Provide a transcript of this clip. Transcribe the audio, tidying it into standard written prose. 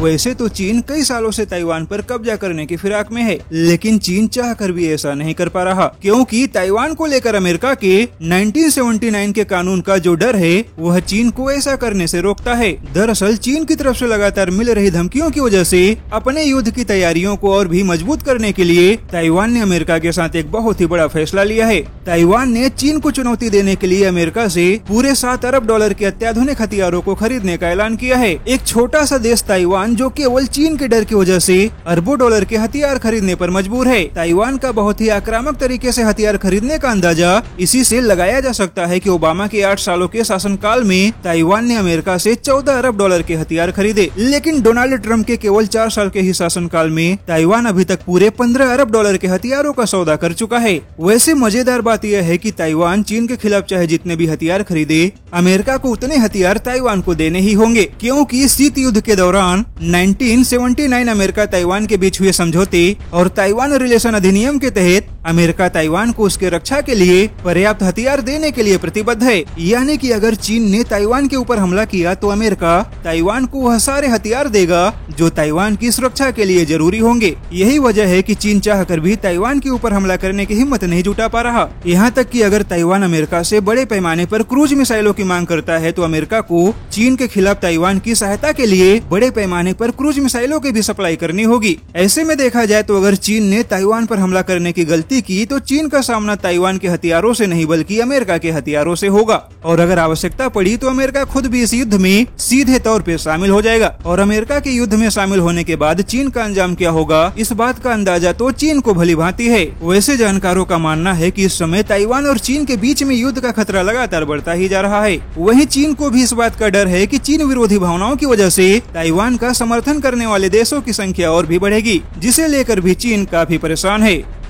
वैसे तो चीन कई सालों से ताइवान पर कब्जा करने की फिराक में है, लेकिन चीन चाहकर भी ऐसा नहीं कर पा रहा, क्योंकि ताइवान को लेकर अमेरिका के 1979 के कानून का जो डर है वह चीन को ऐसा करने से रोकता है। दरअसल चीन की तरफ से लगातार मिल रही धमकियों की वजह से अपने युद्ध की तैयारियों को और भी मजबूत करने के लिए ताइवान ने अमेरिका के साथ एक बहुत ही बड़ा फैसला लिया है। ताइवान ने चीन को चुनौती देने के लिए अमेरिका से पूरे 7 अरब डॉलर के अत्याधुनिक हथियारों को खरीदने का ऐलान किया है। एक छोटा सा देश ताइवान जो केवल चीन के डर की वजह से अरबों डॉलर के हथियार खरीदने पर मजबूर है। ताइवान का बहुत ही आक्रामक तरीके से हथियार खरीदने का अंदाजा इसी से लगाया जा सकता है कि ओबामा के 8 सालों के शासनकाल में ताइवान ने अमेरिका से 14 अरब डॉलर के हथियार खरीदे, लेकिन डोनाल्ड ट्रंप के केवल 4 साल के ही शासनकाल में ताइवान अभी तक पूरे 15 अरब डॉलर के हथियारों का सौदा कर चुका है। वैसे मजेदार बात यह है कि ताइवान चीन के खिलाफ चाहे जितने भी हथियार खरीदे, अमेरिका को उतने हथियार ताइवान को देने ही होंगे, क्योंकि शीत युद्ध के दौरान 1979 अमेरिका ताइवान के बीच हुए समझौते और ताइवान रिलेशन अधिनियम के तहत अमेरिका ताइवान को उसके रक्षा के लिए पर्याप्त हथियार देने के लिए प्रतिबद्ध है। यानी कि अगर चीन ने ताइवान के ऊपर हमला किया तो अमेरिका ताइवान को वह सारे हथियार देगा जो ताइवान की सुरक्षा के लिए जरूरी होंगे। यही वजह है कि चीन चाहकर भी ताइवान के ऊपर हमला करने की हिम्मत नहीं जुटा पा रहा। यहाँ तक कि अगर ताइवान अमेरिका से बड़े पैमाने पर क्रूज मिसाइलों की मांग करता है तो अमेरिका को चीन के खिलाफ ताइवान की सहायता के लिए बड़े पैमाने पर क्रूज मिसाइलों की भी सप्लाई करनी होगी। ऐसे में देखा जाए तो अगर चीन ने ताइवान पर हमला करने की गलती की तो चीन का सामना ताइवान के हथियारों से नहीं बल्कि अमेरिका के हथियारों से होगा, और अगर आवश्यकता पड़ी तो अमेरिका खुद भी इस युद्ध में सीधे तौर पे शामिल हो जाएगा। और अमेरिका के युद्ध में शामिल होने के बाद चीन का अंजाम क्या होगा, इस बात का अंदाजा तो चीन को भली भांति है। वैसे जानकारों का मानना है कि इस समय ताइवान और चीन के बीच में युद्ध का खतरा लगातार बढ़ता ही जा रहा है। वहीं चीन को भी इस बात का डर है कि चीन विरोधी भावनाओं की वजह से ताइवान का समर्थन करने वाले देशों की संख्या और भी बढ़ेगी, जिसे लेकर भी चीन काफी परेशान है।